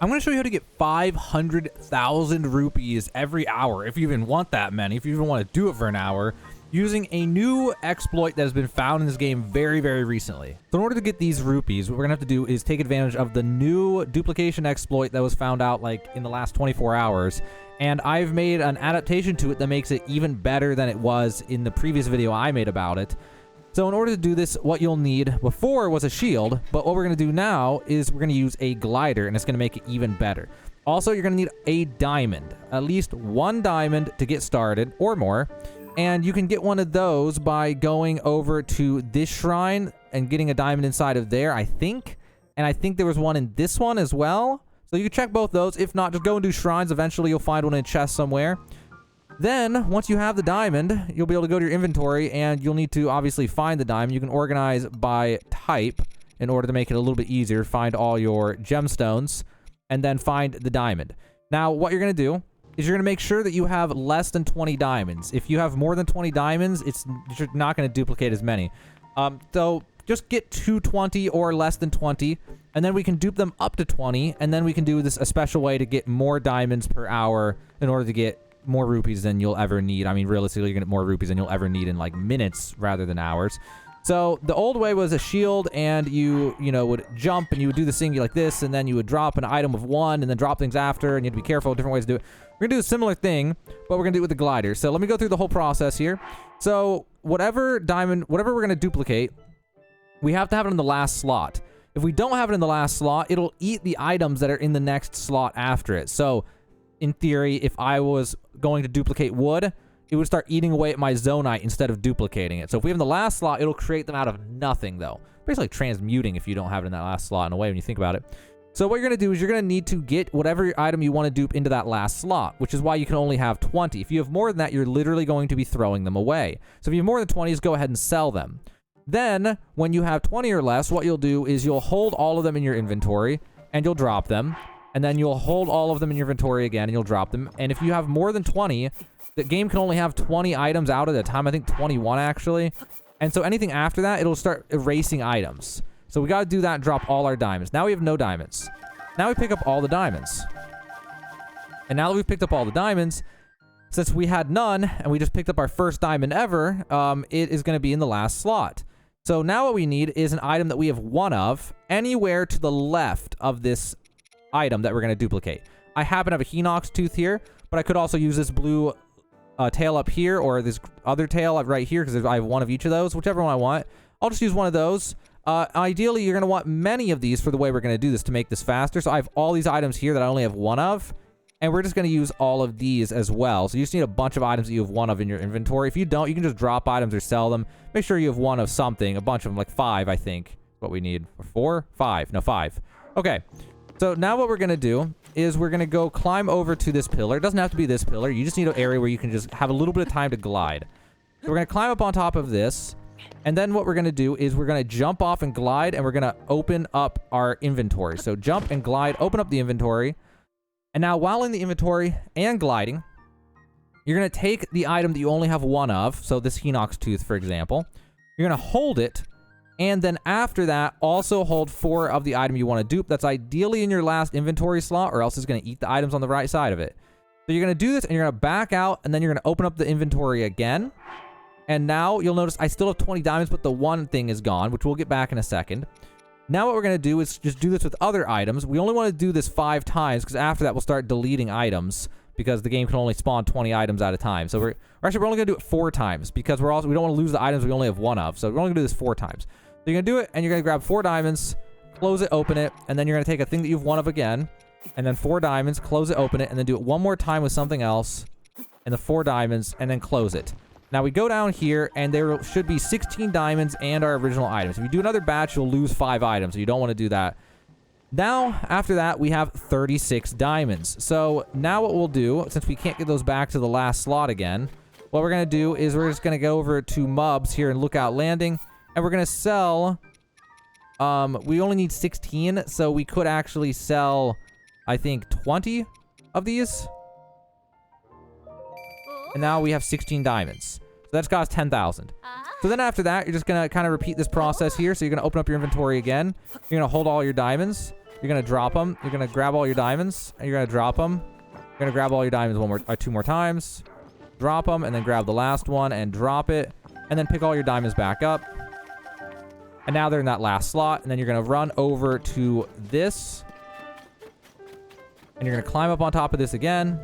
I'm going to show you how to get 500,000 rupees every hour, if you even want that many, if you even want to do it for an hour, using a new exploit that has been found in this game very, very recently. So in order to get these rupees, what we're going to have to do is take advantage of the new duplication exploit that was found out like in the last 24 hours. And I've made an adaptation to it that makes it even better than it was in the previous video I made about it. So in order to do this, what you'll need before was a shield, but what we're going to do now is we're going to use a glider, and it's going to make it even better. Also, you're going to need a diamond, at least one diamond to get started or more. And you can get one of those by going over to this shrine and getting a diamond inside of there, I think. And I think there was one in this one as well. So you can check both those. If not, just go and do shrines. Eventually, you'll find one in a chest somewhere. Then, once you have the diamond, you'll be able to go to your inventory, and you'll need to obviously find the diamond. You can organize by type in order to make it a little bit easier. Find all your gemstones, and then find the diamond. Now, what you're going to do is you're going to make sure that you have less than 20 diamonds. If you have more than 20 diamonds, you're not going to duplicate as many. So just get to 20 or less than 20, and then we can dupe them up to 20, and then we can do this a special way to get more diamonds per hour in order to get more rupees than you'll ever need. I mean, realistically, you're gonna get more rupees than you'll ever need in like minutes rather than hours. So the old way was a shield, and you would jump and you would do this thing like this, and then you would drop an item of one and then drop things after, and you had to be careful, different ways to do it. We're gonna do a similar thing, but we're gonna do it with the glider. So let me go through the whole process here. So whatever we're gonna duplicate, we have to have it in the last slot. If we don't have it in the last slot, it'll eat the items that are in the next slot after it. So in theory, if I was going to duplicate wood, it would start eating away at my zonite instead of duplicating it. So if we have in the last slot, it'll create them out of nothing, though. Basically transmuting if you don't have it in that last slot in a way when you think about it. So what you're going to do is you're going to need to get whatever item you want to dupe into that last slot, which is why you can only have 20. If you have more than that, you're literally going to be throwing them away. So if you have more than 20, just go ahead and sell them. Then, when you have 20 or less, what you'll do is you'll hold all of them in your inventory, and you'll drop them. And then you'll hold all of them in your inventory again, and you'll drop them. And if you have more than 20, the game can only have 20 items out at a time. I think 21, actually. And so anything after that, it'll start erasing items. So we got to do that and drop all our diamonds. Now we have no diamonds. Now we pick up all the diamonds. And now that we've picked up all the diamonds, since we had none, and we just picked up our first diamond ever, it is going to be in the last slot. So now what we need is an item that we have one of anywhere to the left of this item that we're going to duplicate. I happen to have a Hinox tooth here, but I could also use this blue tail up here, or this other tail right here, because I have one of each of those, whichever one I want. I'll just use one of those. Ideally, you're going to want many of these for the way we're going to do this to make this faster. So I have all these items here that I only have one of, and we're just going to use all of these as well. So you just need a bunch of items that you have one of in your inventory. If you don't, you can just drop items or sell them. Make sure you have one of something, a bunch of them, like 5, I think, what we need. 4? 5. No, 5. Okay. So now what we're going to do is we're going to go climb over to this pillar. It doesn't have to be this pillar. You just need an area where you can just have a little bit of time to glide. So we're going to climb up on top of this. And then what we're going to do is we're going to jump off and glide, and we're going to open up our inventory. So jump and glide, open up the inventory. And now while in the inventory and gliding, you're going to take the item that you only have one of. So this Hinox tooth, for example. You're going to hold it. And then after that, also hold 4 of the item you want to dupe. That's ideally in your last inventory slot, or else it's going to eat the items on the right side of it. So you're going to do this, and you're going to back out, and then you're going to open up the inventory again. And now you'll notice I still have 20 diamonds, but the one thing is gone, which we'll get back in a second. Now what we're going to do is just do this with other items. We only want to do this 5 times, because after that we'll start deleting items, because the game can only spawn 20 items at a time. So we're only going to do it 4 times, because we don't want to lose the items we only have one of. So we're only going to do this 4 times. So you're going to do it, and you're going to grab 4 diamonds, close it, open it, and then you're going to take a thing that you've one of again, and then 4 diamonds, close it, open it, and then do it one more time with something else, and the 4 diamonds, and then close it. Now we go down here, and there should be 16 diamonds and our original items. If you do another batch, you'll lose 5 items, so you don't want to do that. Now, after that, we have 36 diamonds. So now what we'll do, since we can't get those back to the last slot again, what we're going to do is we're just going to go over to Mubs here in Lookout Landing, and we're going to sell, we only need 16, so we could actually sell, I think, 20 of these. And now we have 16 diamonds. So that's got us 10,000. So then after that, you're just going to kind of repeat this process here. So you're going to open up your inventory again. You're going to hold all your diamonds. You're going to drop them. You're going to grab all your diamonds, and you're going to drop them. You're going to grab all your diamonds two more times. Drop them, and then grab the last one and drop it. And then pick all your diamonds back up. And now they're in that last slot. And then you're going to run over to this. And you're going to climb up on top of this again.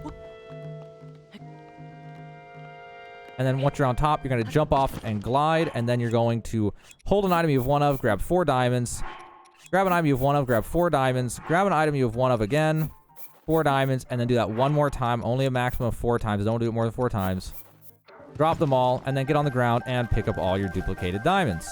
And then once you're on top, you're going to jump off and glide. And then you're going to hold an item you have one of, grab 4 diamonds. Grab an item you have one of, grab 4 diamonds. Grab an item you have one of again, 4 diamonds. And then do that one more time. Only a maximum of 4 times. Don't do it more than 4 times. Drop them all. And then get on the ground and pick up all your duplicated diamonds.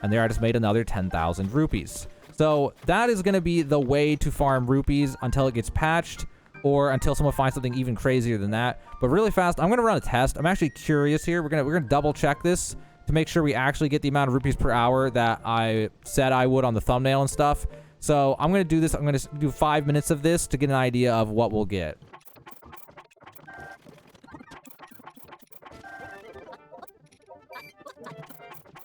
And there I just made another 10,000 rupees. So that is going to be the way to farm rupees until it gets patched. Or until someone finds something even crazier than that. But really fast, I'm going to run a test. I'm actually curious here. We're gonna double check this to make sure we actually get the amount of rupees per hour that I said I would on the thumbnail and stuff. So I'm going to do this. I'm going to do 5 minutes of this to get an idea of what we'll get.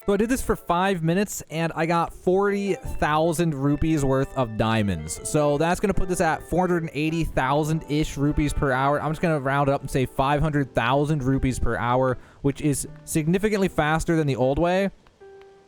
So I did this for 5 minutes, and I got 40,000 rupees worth of diamonds. So that's going to put this at 480,000-ish rupees per hour. I'm just going to round it up and say 500,000 rupees per hour, which is significantly faster than the old way.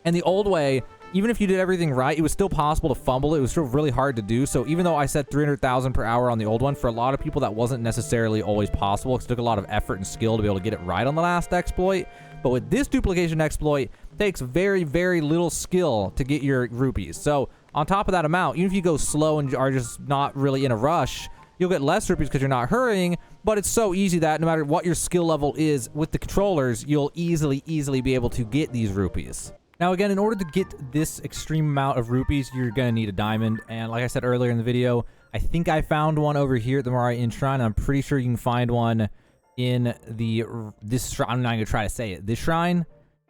And the old way, even if you did everything right, it was still possible to fumble. It was still really hard to do. So even though I said 300,000 per hour on the old one, for a lot of people that wasn't necessarily always possible. It took a lot of effort and skill to be able to get it right on the last exploit. But with this duplication exploit, it takes very, very little skill to get your rupees. So on top of that amount, even if you go slow and are just not really in a rush, you'll get less rupees because you're not hurrying. But it's so easy that no matter what your skill level is with the controllers, you'll easily be able to get these rupees. Now, again, in order to get this extreme amount of rupees, you're going to need a diamond. And like I said earlier in the video, I think I found one over here at the Marai Inn Shrine. I'm pretty sure you can find one in this shrine. I'm not going to try to say it. This shrine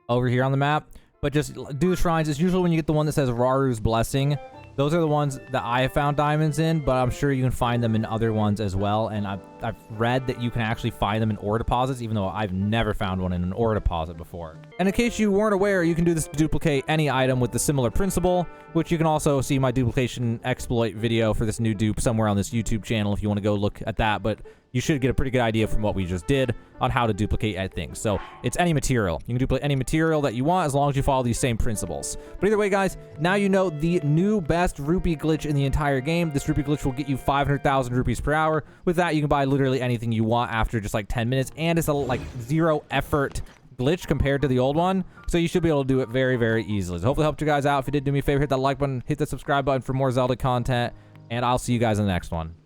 over here on the map. But just do the shrines. It's usually when you get the one that says Raru's Blessing. Those are the ones that I have found diamonds in, but I'm sure you can find them in other ones as well. And I've read that you can actually find them in ore deposits, even though I've never found one in an ore deposit before. And in case you weren't aware, you can do this to duplicate any item with the similar principle, which you can also see my duplication exploit video for this new dupe somewhere on this YouTube channel if you want to go look at that. But you should get a pretty good idea from what we just did on how to duplicate things. So it's any material. You can duplicate any material that you want as long as you follow these same principles. But either way, guys, now you know the new best rupee glitch in the entire game. This rupee glitch will get you 500,000 rupees per hour. With that, you can buy literally anything you want after just like 10 minutes. And it's a like 0 effort glitch compared to the old one. So you should be able to do it very, very easily. So hopefully helped you guys out. If you did, do me a favor, hit that like button, hit that subscribe button for more Zelda content. And I'll see you guys in the next one.